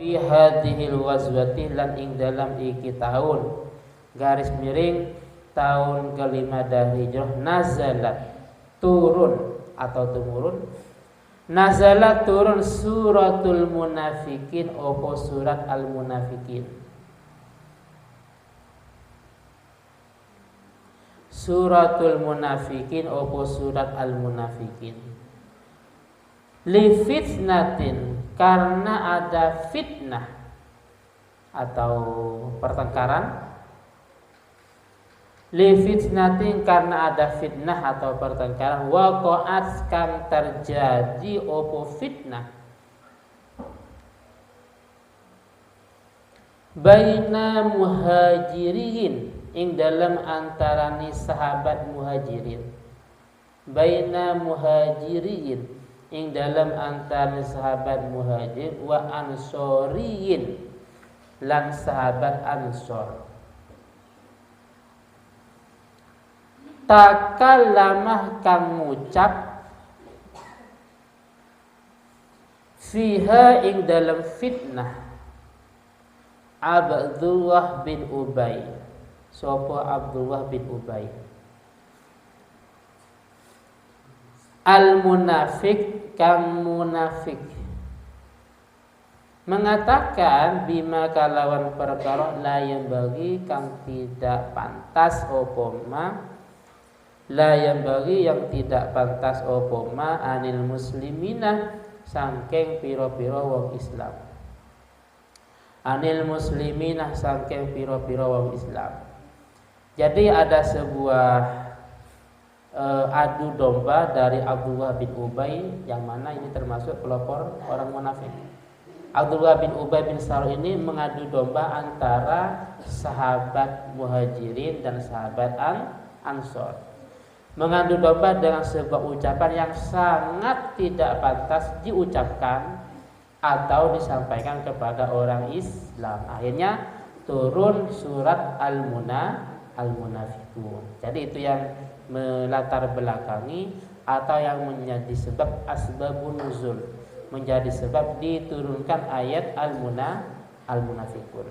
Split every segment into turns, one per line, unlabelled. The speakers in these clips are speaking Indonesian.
fi hadhil wazwati lan ing dalam iki tahun garis miring tahun kelima dari hijrah nazalat turun atau temurun nazalat turun suratul munafikin opo surat al munafikin suratul munafikin opo surat al munafikin li fitnatin karena ada fitnah atau pertengkaran li fitnatin karena ada fitnah atau pertengkaran waqa'at kang terjadi opo fitnah baina muhajirin ing dalam antarani sahabat muhajirin baina muhajirin ing dalam antara sahabat muhajir wa ansoriyin lan sahabat ansor takalamah kang ngucap fiha ing dalam fitnah Abdullah bin Ubay sapa Abdullah bin Ubay al munafik kang munafik mengatakan bima kalawan perkara la yang bagi kang tidak pantas opoma la yang bagi yang tidak pantas opoma anil muslimina sangking piro-piro wong Islam anil muslimina sangking piro-piro wong Islam. Jadi ada sebuah adu domba dari Abdullah bin Ubay yang mana ini termasuk pelopor orang munafik. Abdullah bin Ubay bin Salul ini mengadu domba antara sahabat muhajirin dan sahabat ansor. Mengadu domba dengan sebuah ucapan yang sangat tidak pantas diucapkan atau disampaikan kepada orang Islam. Akhirnya turun surat Al-Munafiqun. Jadi itu yang melatar belakangi atau yang menjadi sebab asbabun nuzul, menjadi sebab diturunkan ayat Al-Munafiqun.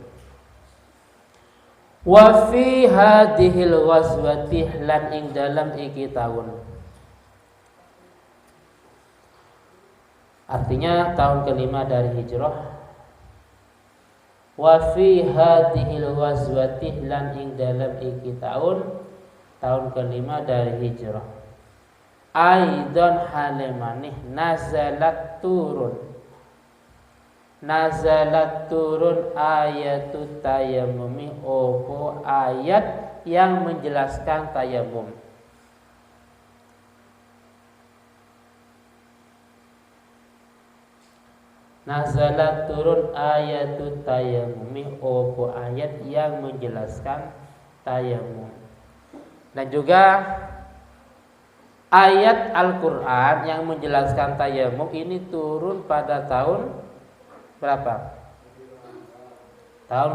Wa fi hadhil ghazwati lan ing dalam iki tahun. Artinya tahun kelima dari hijrah. Wa fi hadhil ghazwati lan ing dalam iki tahun kelima dari hijrah. Aidan halemanih nazalat turun ayatut tayammumi opo ayat yang menjelaskan tayammum. Nazalat turun ayatut tayammumi opo ayat yang menjelaskan tayammum. Dan juga ayat Al-Quran yang menjelaskan tayammum ini turun pada tahun berapa? Tahun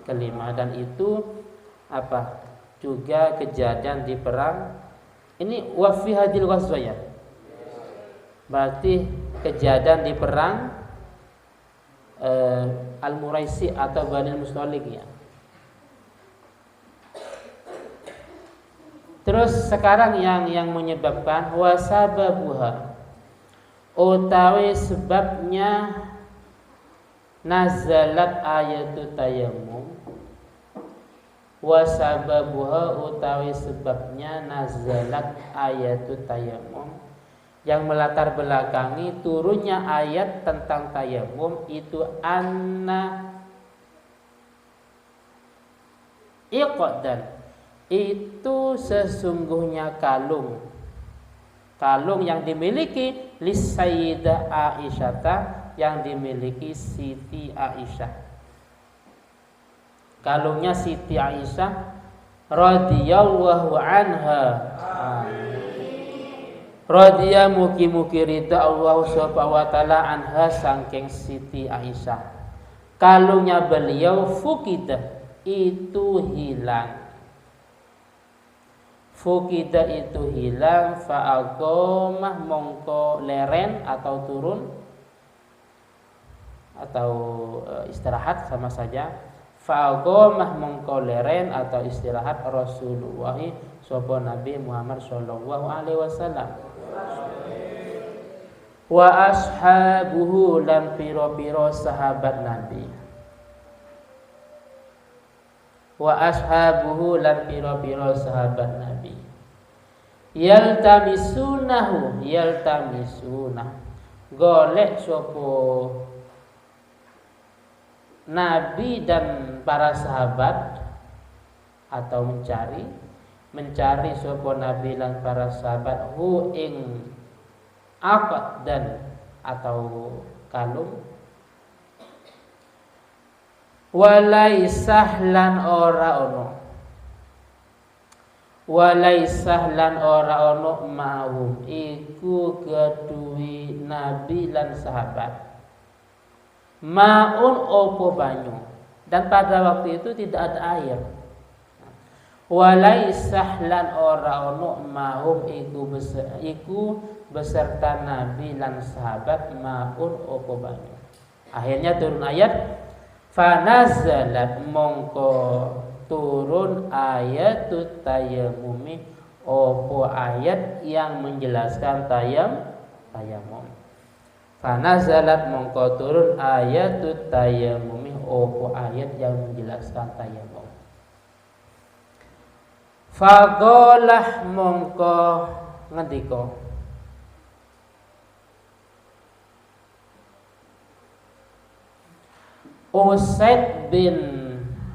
kelima dan itu apa? Juga kejadian di perang. Ini wa fi hadil ghazwah ya. Berarti kejadian di perang Al-Muraisi atau Bani Mustalik ya. Terus sekarang yang menyebabkan wasababuha utawi sebabnya nazalat ayatut tayammum wasababuha utawi sebabnya nazalat ayatut tayammum yang melatar belakangi turunnya ayat tentang tayammum itu anna iqdan itu sesungguhnya kalung yang dimiliki lisayyidah Aisyah yang dimiliki Siti Aisyah. Kalungnya Siti Aisyah radhiyallahu anha. Radhiya mugi-mugi ridha Allah subhanahu wa ta'ala anha saking Siti Aisyah. Kalungnya beliau fukidah itu hilang. Fukida itu hilang fa'agomah mongko leren atau turun atau istirahat sama saja. Faqamah mongko leren atau istirahat Rasulullah sapa Nabi Muhammad sallallahu alaihi wasallam. Wa ashabuhu lan piro-piro sahabat Nabi. Wa ashabuhu lan piro-piro sahabat Nabi. Yaltamisunahu golek sapa Nabi dan para sahabat atau mencari sapa Nabi dan para sahabat hu ing aqd dan atau kalung walaisah lan ora ono ma'hum iku kedui Nabi lan sahabat ma'un opo banyu, dan pada waktu itu tidak ada air. Walaisah lan ora ono ma'hum iku beserta Nabi lan sahabat ma'un opo banyu. Akhirnya turun ayat fanazalat mongko turun ayatut tayammumi opo ayat yang menjelaskan tayamum. Fanazalat mongko turun ayatut tayammumi opo ayat yang menjelaskan tayamum. Faqalah mongko ngendika Usaid bin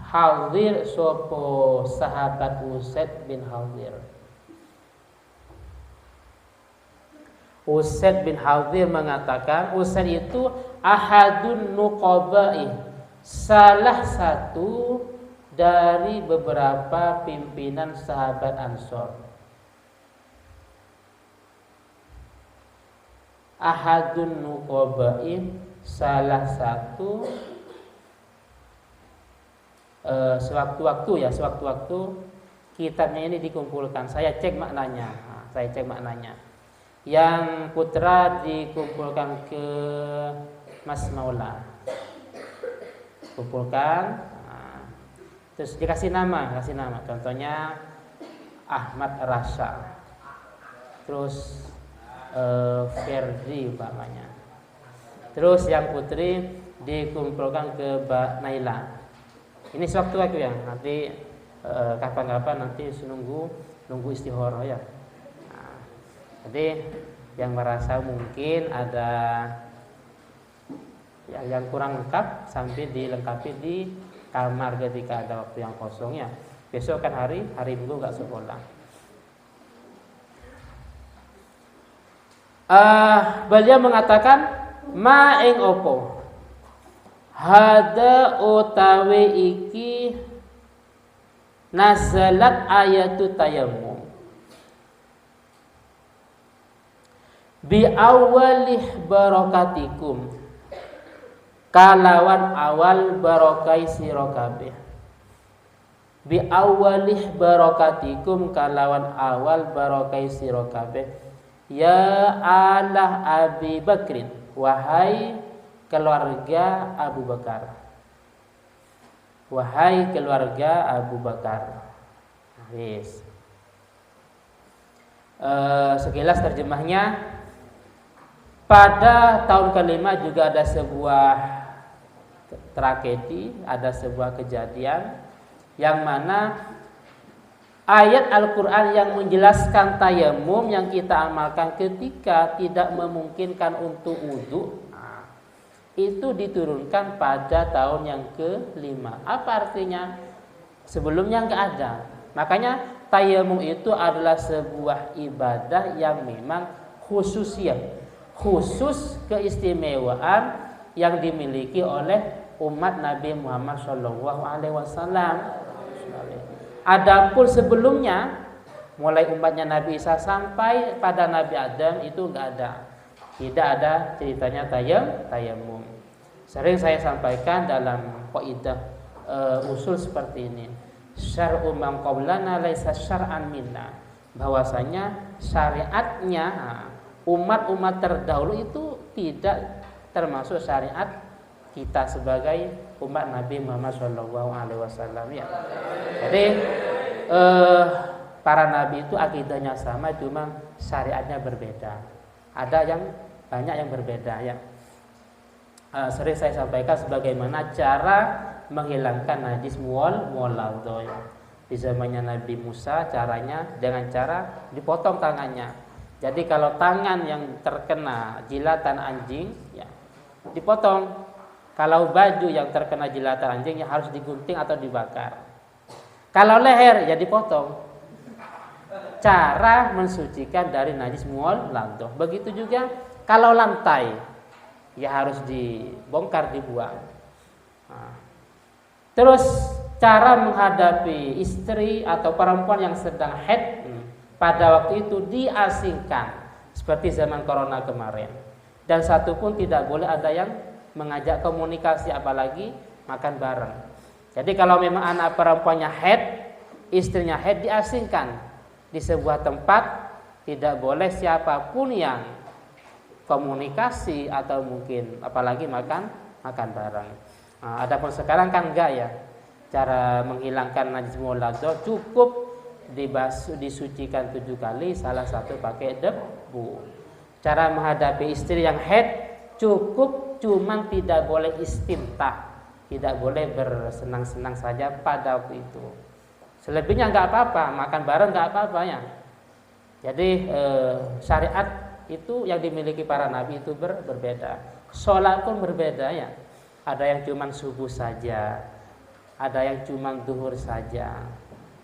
Hudzair sopo sahabat Usaid bin Hudzair. Usaid bin Hudzair mengatakan Usaid itu ahadun nuqabai, salah satu dari beberapa pimpinan sahabat Ansor. Ahadun nuqabai, salah satu sewaktu-waktu kitabnya ini dikumpulkan. Saya cek maknanya. Yang putra dikumpulkan ke Mas Maula. Kumpulkan. Terus dikasih nama. Contohnya Ahmad Rasha. Terus Ferdi umpamanya. Terus yang putri dikumpulkan ke Mbak Naila. Ini sewaktu-waktu ya. Nanti kapan-kapan nanti nunggu istihoroh ya. Nah, jadi yang merasa mungkin ada yang kurang lengkap sambil dilengkapi di kamar ketika ada waktu yang kosong ya. Besok kan hari Minggu nggak sekolah. Beliau mengatakan ma ing opo hada utawi iki nazalat ayatu tayammum bi awalih barakatikum kalawan awal barokai sira kabeh. Bi awalih barakatikum kalawan awal barokai sira kabeh. Ya ala Abi Bakrin, wahai keluarga Abu Bakar. Wahai keluarga Abu Bakar. Yes. Sekilas terjemahnya, pada tahun kelima juga ada sebuah tragedi, ada sebuah kejadian yang mana ayat Al-Quran yang menjelaskan tayamum yang kita amalkan ketika tidak memungkinkan untuk wudu itu diturunkan pada tahun yang kelima. Apa artinya? Sebelumnya nggak ada. Makanya tayamum itu adalah sebuah ibadah yang memang khusus keistimewaan yang dimiliki oleh umat Nabi Muhammad SAW. Adapun sebelumnya, mulai umatnya Nabi Isa sampai pada Nabi Adam itu nggak ada. Tidak ada ceritanya tayamum. Sering saya sampaikan dalam qaidah usul seperti ini. Syar'u man qablana laisa syar'an minna. Bahwasanya syariatnya umat-umat terdahulu itu tidak termasuk syariat kita sebagai umat Nabi Muhammad SAW ya. Jadi para nabi itu akidahnya sama, cuma syariatnya berbeda. Ada yang banyak yang berbeda ya. Sering saya sampaikan sebagaimana cara menghilangkan najis muwalladho ya. Di zamannya Nabi Musa caranya dengan cara dipotong tangannya. Jadi kalau tangan yang terkena jilatan anjing ya dipotong. Kalau baju yang terkena jilatan anjing ya harus digunting atau dibakar. Kalau leher ya dipotong. Cara mensucikan dari najis muwalladho. Begitu juga kalau lantai ya harus dibongkar, dibuang. Nah. Terus cara menghadapi istri atau perempuan yang sedang haid pada waktu itu diasingkan seperti zaman corona kemarin. Dan satu pun tidak boleh ada yang mengajak komunikasi apalagi makan bareng. Jadi kalau memang anak perempuannya haid, istrinya haid, diasingkan di sebuah tempat, tidak boleh siapapun yang komunikasi atau mungkin apalagi makan bareng. Nah, adapun sekarang kan enggak ya. Cara menghilangkan najis muwalladho cukup disucikan 7 kali, salah satu pakai debu. Cara menghadapi istri yang haid cukup, cuman tidak boleh istimtah, tidak boleh bersenang-senang saja pada waktu itu. Selebihnya nggak apa-apa, makan bareng nggak apa-apa ya. Jadi syariat itu yang dimiliki para nabi itu berbeda. Sholat pun berbeda ya. Ada yang cuman subuh saja, ada yang cuman duhur saja.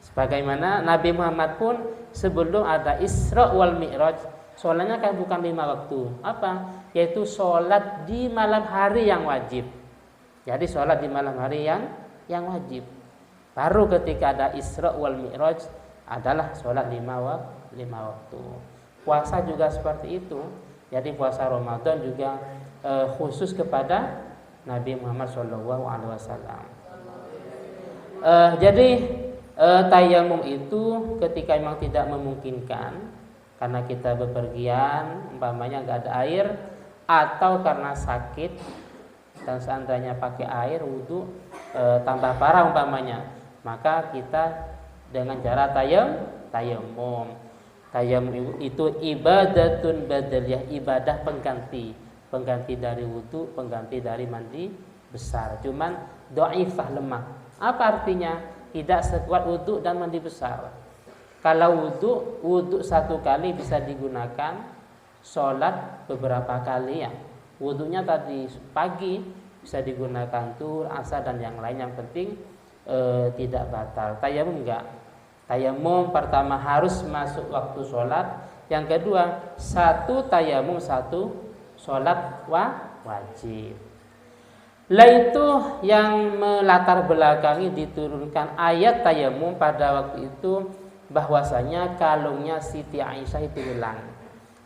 Sebagaimana Nabi Muhammad pun sebelum ada Isra wal Mi'raj, sholatnya kan bukan 5 waktu. Apa? Yaitu sholat di malam hari yang wajib. Jadi sholat di malam hari yang wajib. Baru ketika ada Isra wal Mi'raj adalah sholat 5 waktu. Puasa juga seperti itu. Jadi puasa Ramadan juga khusus kepada Nabi Muhammad SAW. Jadi tayamum itu ketika memang tidak memungkinkan karena kita bepergian, umpamanya nggak ada air atau karena sakit dan seandainya pakai air wudhu tambah parah umpamanya, maka kita dengan cara tayamum. Tayamum itu ibadatun badaliyah, ibadah pengganti dari wudhu, pengganti dari mandi besar. Cuman dhaifah, lemah. Apa artinya? Tidak sekuat wudhu dan mandi besar. Kalau wudhu 1 kali bisa digunakan sholat beberapa kali ya. Wudhunya tadi pagi bisa digunakan zuhur, asar dan yang lain. Yang penting tidak batal. Tayamum enggak. Tayamum pertama harus masuk waktu sholat. Yang kedua 1 tayamum 1 sholat wajib. Lah itu yang melatar belakangi diturunkan ayat tayamum pada waktu itu, bahwasanya kalungnya Siti Aisyah itu hilang.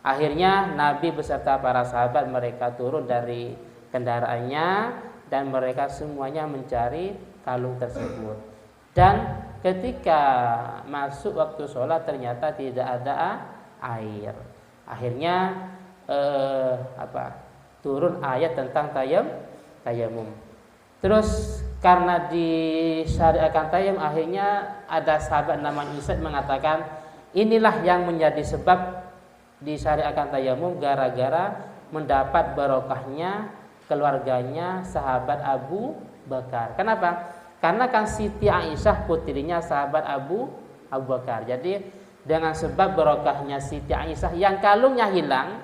Akhirnya Nabi beserta para sahabat mereka turun dari kendaraannya dan mereka semuanya mencari kalung tersebut. Dan ketika masuk waktu sholat ternyata tidak ada air. Akhirnya turun ayat tentang tayamum. Terus karena disyariatkan tayamum, akhirnya ada sahabat namanya Usaid mengatakan inilah yang menjadi sebab disyariatkan tayamum gara-gara mendapat barokahnya keluarganya sahabat Abu Bakar. Kenapa? Karena kan Siti Aisyah putrinya sahabat Abu Bakar. Jadi dengan sebab barokahnya Siti Aisyah yang kalungnya hilang,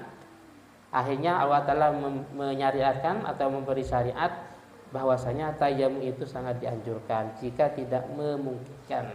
akhirnya Allah Ta'ala menyariatkan atau memberi syariat bahwasanya tayamum itu sangat dianjurkan jika tidak memungkinkan.